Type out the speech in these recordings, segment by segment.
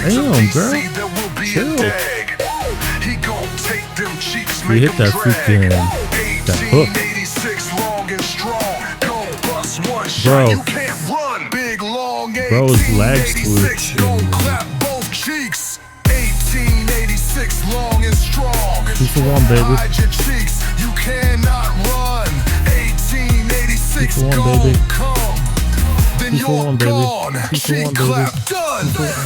Damn, girl. Chill. You hit that freaking that hook. Bro's legs twitch. 2 for 1, baby. 2 for 1, baby. 2 for 1, baby. 2 for 1, baby.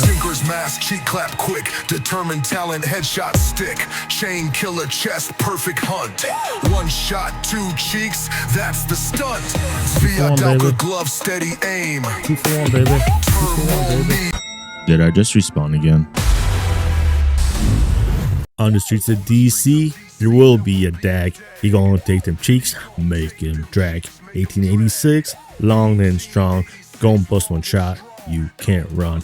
Tinker's mask, cheek clap quick, determined talent, headshot stick, chain killer chest, perfect hunt. 1 shot, 2 cheeks, that's the stunt. Viaduct glove, steady aim. 2 for 1, baby. 2 for 1, baby. Did I just respawn again? On the streets of DC, there will be a dag. He gonna take them cheeks, make him drag. 1886, long and strong, gonna bust 1 shot. You can't run.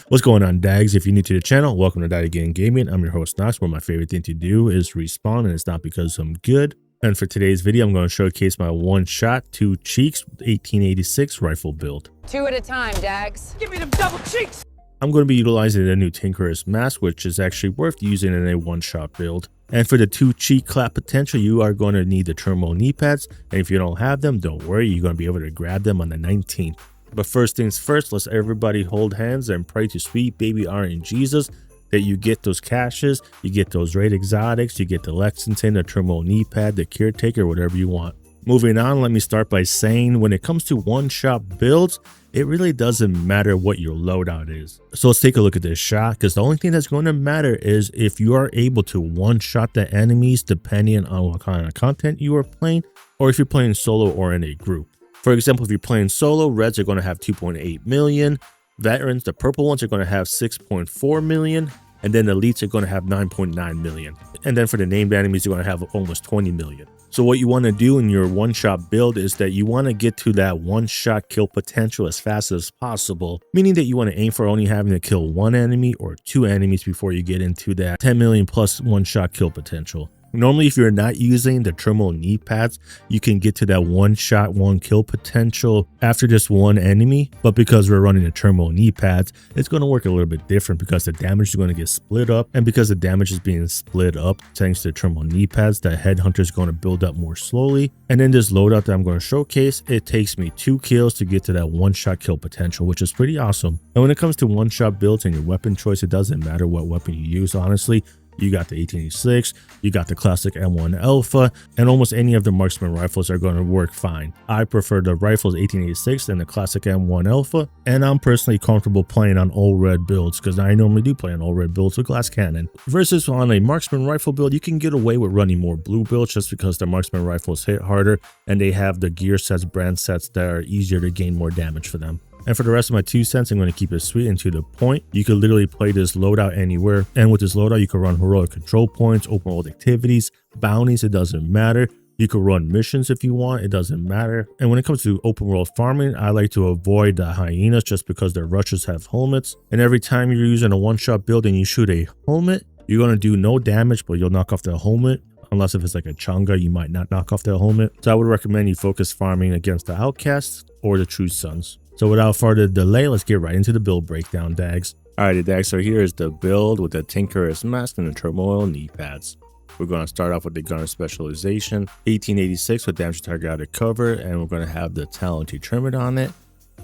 What's going on, dags? If you're new to the channel, welcome to Die Again Gaming. I'm your host, Nox, where my favorite thing to do is respawn, and it's not because I'm good. And for today's video, I'm going to showcase my 1 shot, 2 cheeks, 1886 rifle build. 2 at a time, dags. Give me them double cheeks. I'm going to be utilizing the new Tinker's mask, which is actually worth using in a 1-shot build. And for the 2 cheek clap potential, you are going to need the Turmoil knee pads. And if you don't have them, don't worry, you're going to be able to grab them on the 19th. But first things first, let's everybody hold hands and pray to sweet baby RNG Jesus that you get those caches, you get those raid exotics, you get the Lexington, the Turmoil knee pad, the caretaker, whatever you want. Moving on, let me start by saying when it comes to 1-shot builds, it really doesn't matter what your loadout is. So let's take a look at this shot, because the only thing that's going to matter is if you are able to 1-shot the enemies depending on what kind of content you are playing, or if you're playing solo or in a group. For example, if you're playing solo, reds are going to have 2.8 million, veterans, the purple ones, are going to have 6.4 million, and then elites are going to have 9.9 million. And then for the named enemies, you're going to have almost 20 million. So what you want to do in your 1-shot build is that you want to get to that 1-shot kill potential as fast as possible, meaning that you want to aim for only having to kill 1 enemy or 2 enemies before you get into that 10 million plus 1-shot kill potential. Normally, if you're not using the Turmoil knee pads, you can get to that 1-shot, 1-kill potential after just 1 enemy. But because we're running the Turmoil knee pads, it's going to work a little bit different because the damage is going to get split up. And because the damage is being split up thanks to the Turmoil knee pads, the Headhunter is going to build up more slowly. And in this loadout that I'm going to showcase, it takes me 2 kills to get to that 1-shot kill potential, which is pretty awesome. And when it comes to 1-shot builds and your weapon choice, it doesn't matter what weapon you use, honestly. You got the 1886, you got the classic M1 Alpha, and almost any of the marksman rifles are going to work fine. I prefer the rifles 1886 and the classic M1 Alpha, and I'm personally comfortable playing on all red builds because I normally do play on all red builds with glass cannon. Versus on a marksman rifle build, you can get away with running more blue builds just because the marksman rifles hit harder and they have the gear sets, brand sets that are easier to gain more damage for them. And for the rest of my 2 cents, I'm going to keep it sweet and to the point. You could literally play this loadout anywhere. And with this loadout, you can run heroic control points, open world activities, bounties, it doesn't matter. You could run missions if you want, it doesn't matter. And when it comes to open world farming, I like to avoid the hyenas just because their rushes have helmets. And every time you're using a 1-shot build and you shoot a helmet, you're going to do no damage, but you'll knock off the helmet. Unless if it's like a changa, you might not knock off the helmet. So I would recommend you focus farming against the outcasts or the true sons. So without further delay, let's get right into the build breakdown, dags. Alrighty, dags, so here is the build with the Tinker's mask and the Turmoil knee pads. We're going to start off with the gunner specialization, 1886 with damage target out of cover, and we're going to have the talented trimmed on it.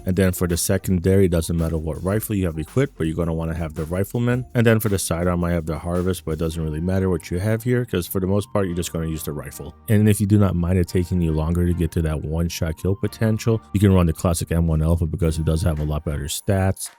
And then for the secondary, it doesn't matter what rifle you have equipped, but you're going to want to have the rifleman. And then for the sidearm, I have the harvest, but it doesn't really matter what you have here because for the most part, you're just going to use the rifle. And if you do not mind it taking you longer to get to that 1-shot kill potential, you can run the classic M1 Alpha because it does have a lot better stats,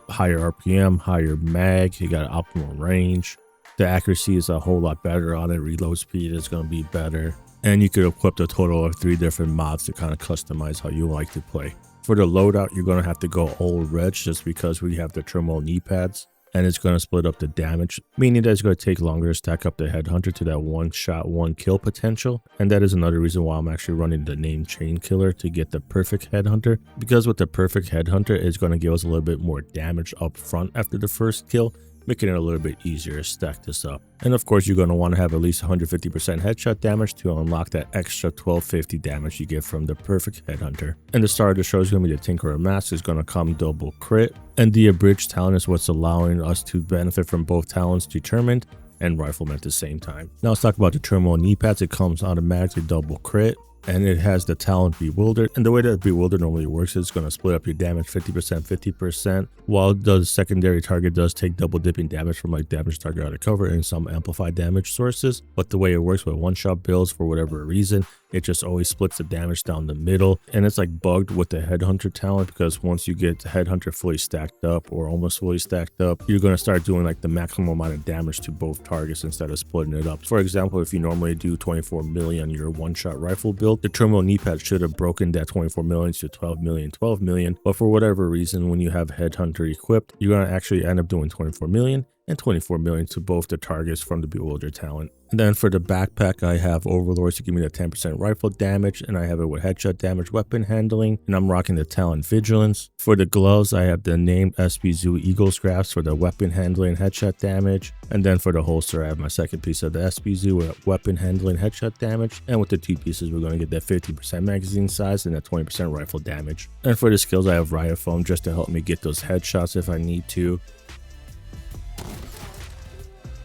higher RPM, higher mag, you got optimal range. The accuracy is a whole lot better on it. Reload speed is going to be better. And you could equip a total of 3 different mods to kind of customize how you like to play. For the loadout, you're going to have to go all red just because we have the Turmoil knee pads and it's going to split up the damage, meaning that it's going to take longer to stack up the Headhunter to that 1-shot, 1-kill potential. And that is another reason why I'm actually running the named Chainkiller to get the perfect Headhunter, because with the perfect Headhunter, it's going to give us a little bit more damage up front after the first kill, making it a little bit easier to stack this up. And of course, you're going to want to have at least 150% headshot damage to unlock that extra 1250 damage you get from the perfect Headhunter. And the star of the show is going to be the Tinkerer Mask. Is going to come double crit. And the Abridged talent is what's allowing us to benefit from both talents, Determined and Rifleman at the same time. Now let's talk about the Turmoil knee pads. It comes automatically double crit. And it has the talent Bewildered. And the way that Bewildered normally works is it's going to split up your damage 50%, 50%, while the secondary target does take double dipping damage from like damage target out of cover and some amplified damage sources. But the way it works with one-shot builds, for whatever reason, it just always splits the damage down the middle. And it's like bugged with the Headhunter talent, because once you get the Headhunter fully stacked up or almost fully stacked up, you're going to start doing like the maximum amount of damage to both targets instead of splitting it up. For example, if you normally do 24 million on your one-shot rifle build, the Turmoil knee pad should have broken that 24 million to 12 million, 12 million. But for whatever reason, when you have Headhunter equipped, you're going to actually end up doing 24 million and 24 million to both the targets from the Bewildered talent. And then for the backpack, I have Overlords to give me the 10% rifle damage, and I have it with headshot damage, weapon handling, and I'm rocking the talent Vigilance. For the gloves, I have the named SP Zoo Eagle scraps for the weapon handling headshot damage. And then for the holster, I have my second piece of the SP Zoo with weapon handling headshot damage. And with the two pieces, we're going to get that 50% magazine size and that 20% rifle damage. And for the skills, I have Riot Foam just to help me get those headshots if I need to.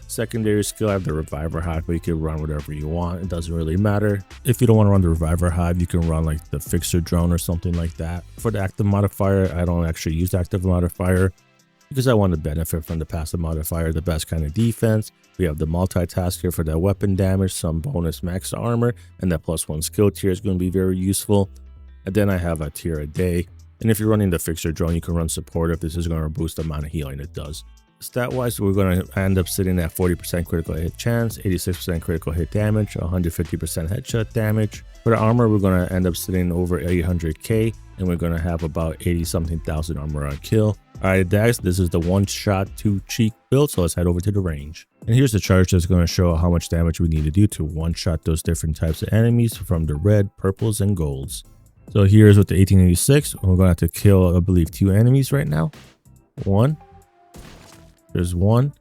Secondary skill, I have the Reviver Hive, but you can run whatever you want. It doesn't really matter. If you don't want to run the Reviver Hive, you can run like the Fixer Drone or something like that. For the active modifier, I don't actually use the active modifier because I want to benefit from the passive modifier, the best kind of defense. We have the multitasker for that weapon damage, some bonus max armor, and that +1 skill tier is going to be very useful. And then I have a tier a day. And if you're running the Fixer Drone, you can run support if this is going to boost the amount of healing it does. Stat-wise, we're going to end up sitting at 40% critical hit chance, 86% critical hit damage, 150% headshot damage. For the armor, we're going to end up sitting over 800k, and we're going to have about 80-something thousand armor on kill. Alright, Dax, this is the one-shot, two-cheek build, so let's head over to the range. And here's the chart that's going to show how much damage we need to do to one-shot those different types of enemies from the red, purples, and golds. So here's with the 1886, we're going to have to kill, I believe, 2 enemies right now. One. There's one.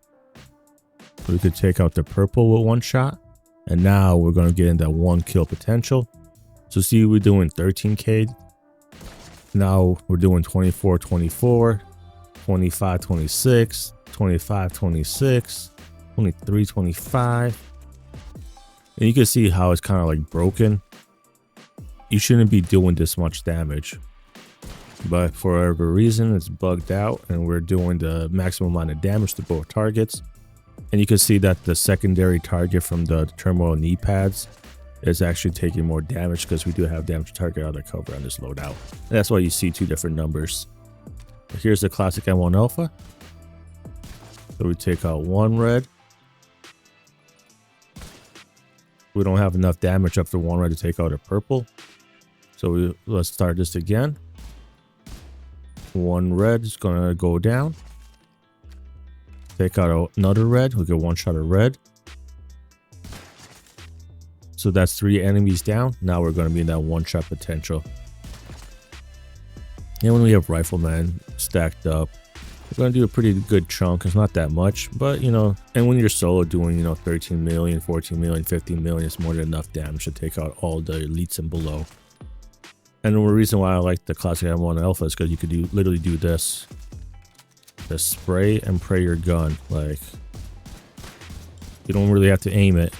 We could take out the purple with one shot. And now we're going to get in that 1 kill potential. So see, we're doing 13k. Now we're doing 24, 24, 25, 26, 25, 26, 23, 25. And you can see how it's kind of like broken. You shouldn't be doing this much damage. But for whatever reason, it's bugged out and we're doing the maximum amount of damage to both targets. And you can see that the secondary target from the Turmoil knee pads is actually taking more damage because we do have damage target out of cover on this loadout. And that's why you see 2 different numbers. Here's the classic M1 Alpha. So we take out 1 red. We don't have enough damage after 1 red to take out a purple. So let's start this again. 1 red is gonna go down. Take out another red. We'll get 1 shot of red. So that's 3 enemies down. Now we're gonna be in that 1-shot potential. And when we have Rifleman stacked up, we're gonna do a pretty good chunk. It's not that much, but you know, and when you're solo doing, you know, 13 million, 14 million, 15 million, it's more than enough damage to take out all the elites and below. And the reason why I like the classic M1 Alpha is because you could literally do this. Just spray and pray your gun. Like, you don't really have to aim it.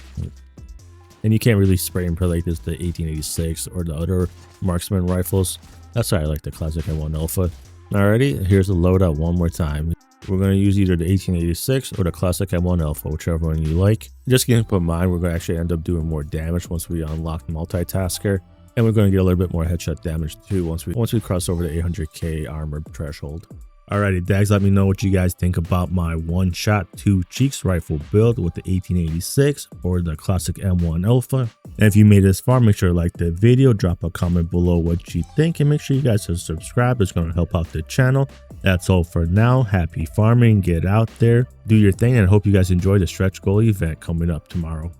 And you can't really spray and pray like this, the 1886 or the other marksman rifles. That's why I like the classic M1 Alpha. Alrighty, here's the loadout one more time. We're going to use either the 1886 or the classic M1 Alpha, whichever one you like. Just keep in mind, we're going to actually end up doing more damage once we unlock multitasker. And we're going to get a little bit more headshot damage too once we cross over the 800k armor threshold. Alrighty, Dags, let me know what you guys think about my 1-shot 2 cheeks rifle build with the 1886 or the classic M1 Alpha. And if you made it this far, make sure to like the video, drop a comment below what you think, and make sure you guys are subscribed. It's going to help out the channel. That's all for now. Happy farming, get out there, do your thing, and I hope you guys enjoy the stretch goal event coming up tomorrow.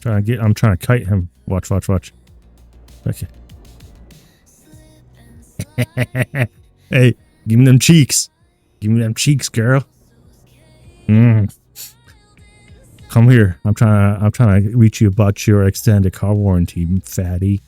I'm trying to kite him. Watch. Okay. Hey, give me them cheeks. Give me them cheeks, girl. Come here. I'm trying to reach you about your extended car warranty, fatty.